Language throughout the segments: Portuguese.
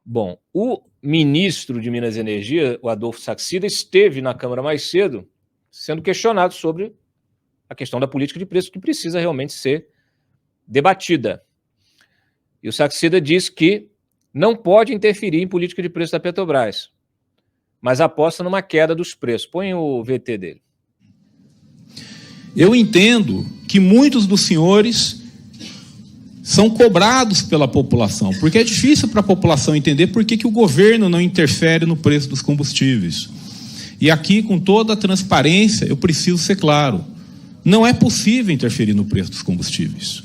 Bom, o ministro de Minas e Energia, o Adolfo Saxida, esteve na Câmara mais cedo sendo questionado sobre a questão da política de preço, que precisa realmente ser debatida. E o Saxida disse que não pode interferir em política de preço da Petrobras, mas aposta numa queda dos preços. Põe o VT dele. Eu entendo que muitos dos senhores são cobrados pela população, porque é difícil para a população entender por que o governo não interfere no preço dos combustíveis. E aqui, com toda a transparência, eu preciso ser claro: não é possível interferir no preço dos combustíveis.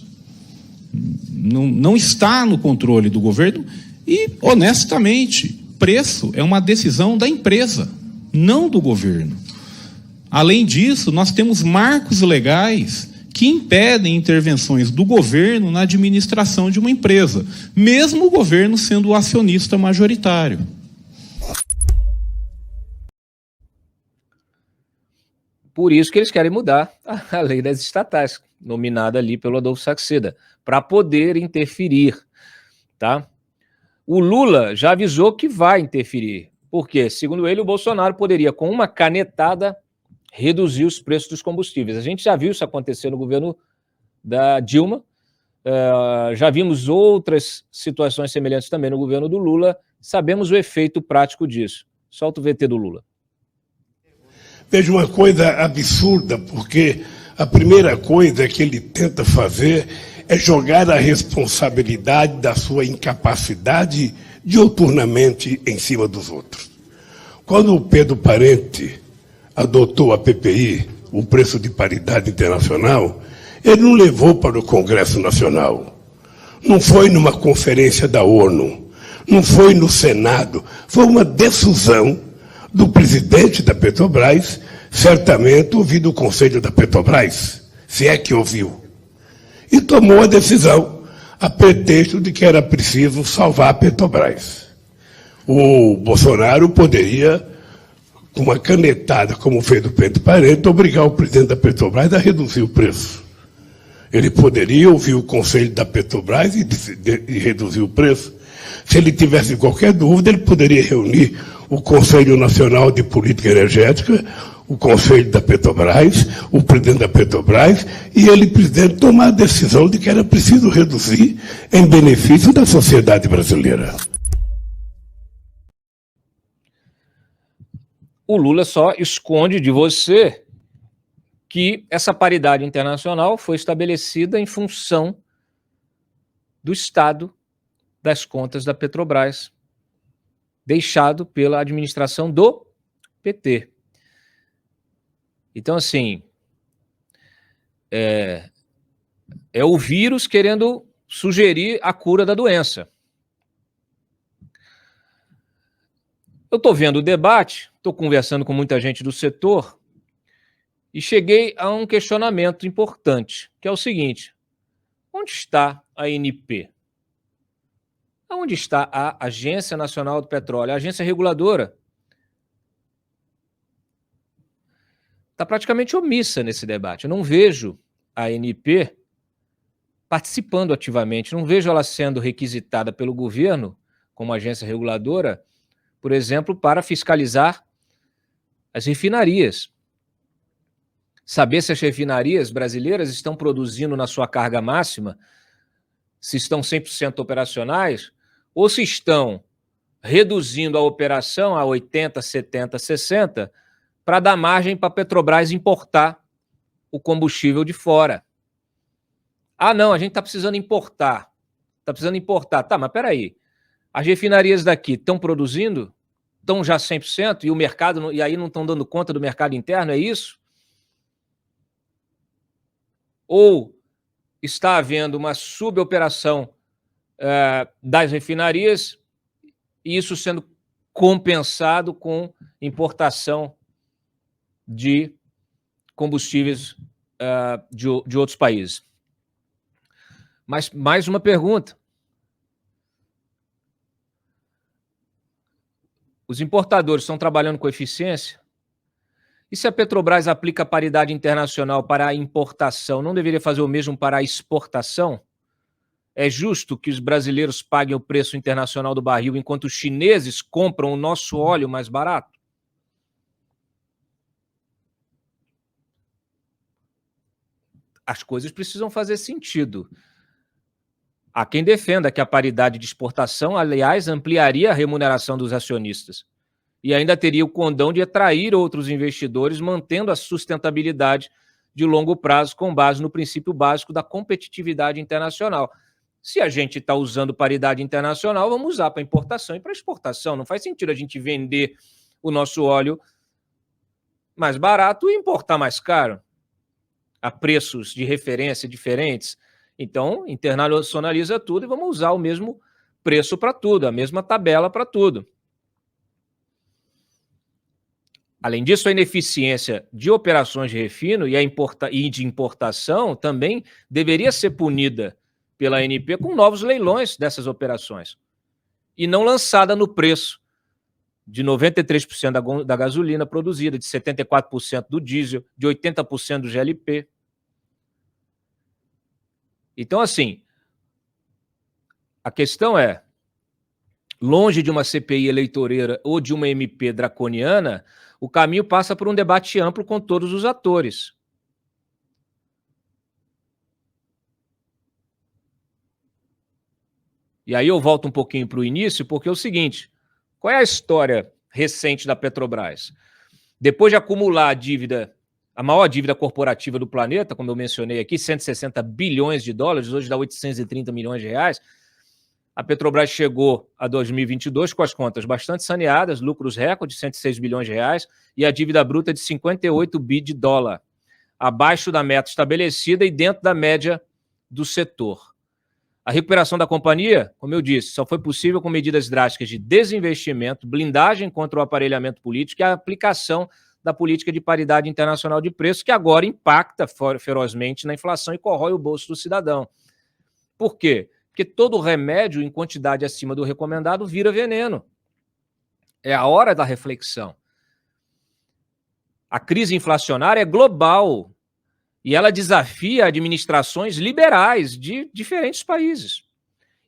Não está no controle do governo e, honestamente, preço é uma decisão da empresa, não do governo. Além disso, nós temos marcos legais que impedem intervenções do governo na administração de uma empresa, mesmo o governo sendo o acionista majoritário. Por isso que eles querem mudar a lei das estatais, nominada ali pelo Adolfo Saxida, para poder interferir, tá? O Lula já avisou que vai interferir, porque, segundo ele, o Bolsonaro poderia, com uma canetada, reduzir os preços dos combustíveis. A gente já viu isso acontecer no governo da Dilma, já vimos outras situações semelhantes também no governo do Lula, sabemos o efeito prático disso. Solta o VT do Lula. Veja, uma coisa absurda, porque a primeira coisa que ele tenta fazer é jogar a responsabilidade da sua incapacidade diuturnamente em cima dos outros. Quando o Pedro Parente adotou a PPI, o preço de paridade internacional, ele não levou para o Congresso Nacional. Não foi numa conferência da ONU, não foi no Senado, foi uma decisão do presidente da Petrobras, certamente ouvido o conselho da Petrobras, se é que ouviu, e tomou a decisão a pretexto de que era preciso salvar a Petrobras. O Bolsonaro poderia, com uma canetada, como fez o Pedro Parente, obrigar o presidente da Petrobras a reduzir o preço. Ele poderia ouvir o conselho da Petrobras e reduzir o preço. Se ele tivesse qualquer dúvida, ele poderia reunir o Conselho Nacional de Política Energética, o Conselho da Petrobras, o presidente da Petrobras, e ele, presidente, tomar a decisão de que era preciso reduzir em benefício da sociedade brasileira. O Lula só esconde de você que essa paridade internacional foi estabelecida em função do estado das contas da Petrobras, deixado pela administração do PT. Então, assim, é o vírus querendo sugerir a cura da doença. Eu estou vendo o debate, estou conversando com muita gente do setor e cheguei a um questionamento importante, que é o seguinte: onde está a ANP? Onde está a Agência Nacional do Petróleo, a agência reguladora? Está praticamente omissa nesse debate. Eu não vejo a ANP participando ativamente, não vejo ela sendo requisitada pelo governo como agência reguladora, por exemplo, para fiscalizar as refinarias. Saber se as refinarias brasileiras estão produzindo na sua carga máxima, se estão 100% operacionais, ou se estão reduzindo a operação a 80%, 70%, 60%, para dar margem para a Petrobras importar o combustível de fora. Ah, não, a gente está precisando importar. Está precisando importar. Tá, mas espera aí. As refinarias daqui estão produzindo? Estão já 100%? E o mercado, e aí não estão dando conta do mercado interno, é isso? Ou está havendo uma suboperação das refinarias e isso sendo compensado com importação de combustíveis de outros países. Mas mais uma pergunta. Os importadores estão trabalhando com eficiência? E se a Petrobras aplica a paridade internacional para a importação, não deveria fazer o mesmo para a exportação? É justo que os brasileiros paguem o preço internacional do barril enquanto os chineses compram o nosso óleo mais barato? As coisas precisam fazer sentido. Há quem defenda que a paridade de exportação, aliás, ampliaria a remuneração dos acionistas e ainda teria o condão de atrair outros investidores, mantendo a sustentabilidade de longo prazo com base no princípio básico da competitividade internacional. Se a gente está usando paridade internacional, vamos usar para importação e para exportação. Não faz sentido a gente vender o nosso óleo mais barato e importar mais caro, a preços de referência diferentes. Então, internacionaliza tudo e vamos usar o mesmo preço para tudo, a mesma tabela para tudo. Além disso, a ineficiência de operações de refino e de importação também deveria ser punida pela ANP com novos leilões dessas operações e não lançada no preço de 93% da gasolina produzida, de 74% do diesel, de 80% do GLP. Então, assim, a questão é, longe de uma CPI eleitoreira ou de uma MP draconiana, o caminho passa por um debate amplo com todos os atores. E aí eu volto um pouquinho para o início, porque é o seguinte, qual é a história recente da Petrobras? Depois de acumular a dívida, a maior dívida corporativa do planeta, como eu mencionei aqui, 160 bilhões de dólares, hoje dá 830 milhões de reais, a Petrobras chegou a 2022 com as contas bastante saneadas, lucros recorde de 106 bilhões de reais e a dívida bruta de 58 bi de dólar, abaixo da meta estabelecida e dentro da média do setor. A recuperação da companhia, como eu disse, só foi possível com medidas drásticas de desinvestimento, blindagem contra o aparelhamento político e a aplicação da política de paridade internacional de preços, que agora impacta ferozmente na inflação e corrói o bolso do cidadão. Por quê? Porque todo remédio em quantidade acima do recomendado vira veneno. É a hora da reflexão. A crise inflacionária é global e ela desafia administrações liberais de diferentes países,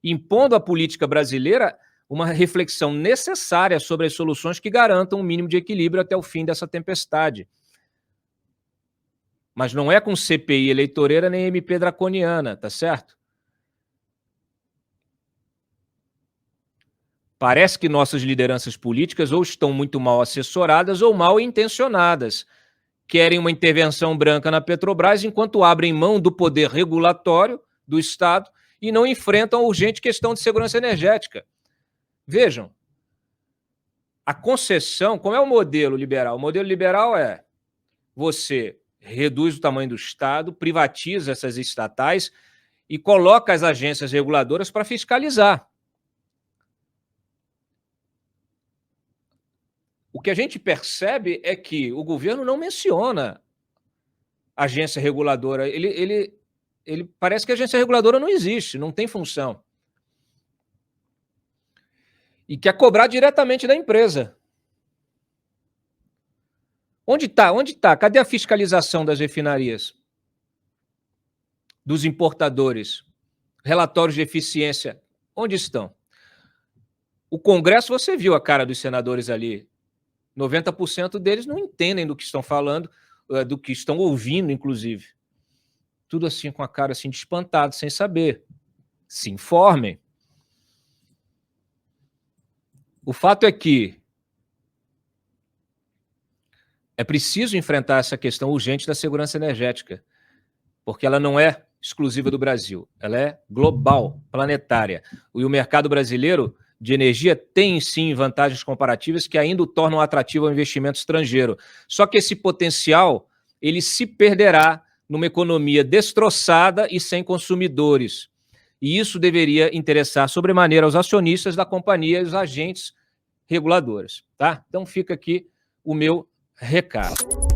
impondo à política brasileira uma reflexão necessária sobre as soluções que garantam um mínimo de equilíbrio até o fim dessa tempestade. Mas não é com CPI eleitoreira nem MP draconiana, tá certo? Parece que nossas lideranças políticas ou estão muito mal assessoradas ou mal intencionadas. Querem uma intervenção branca na Petrobras enquanto abrem mão do poder regulatório do Estado e não enfrentam a urgente questão de segurança energética. Vejam, a concessão, como é o modelo liberal? O modelo liberal é você reduz o tamanho do Estado, privatiza essas estatais e coloca as agências reguladoras para fiscalizar. O que a gente percebe é que o governo não menciona agência reguladora. Ele parece que a agência reguladora não existe, não tem função. E quer cobrar diretamente da empresa. Onde está? Onde está? Cadê a fiscalização das refinarias? Dos importadores? Relatórios de eficiência? Onde estão? O Congresso, você viu a cara dos senadores ali. 90% deles não entendem do que estão falando, do que estão ouvindo, inclusive. Tudo assim, com a cara assim de espantado, sem saber. Se informem. O fato é que é preciso enfrentar essa questão urgente da segurança energética, porque ela não é exclusiva do Brasil, ela é global, planetária. E o mercado brasileiro de energia tem, sim, vantagens comparativas que ainda o tornam atrativo ao investimento estrangeiro. Só que esse potencial, ele se perderá numa economia destroçada e sem consumidores. E isso deveria interessar sobremaneira aos acionistas da companhia e os agentes reguladores, tá? Então fica aqui o meu recado.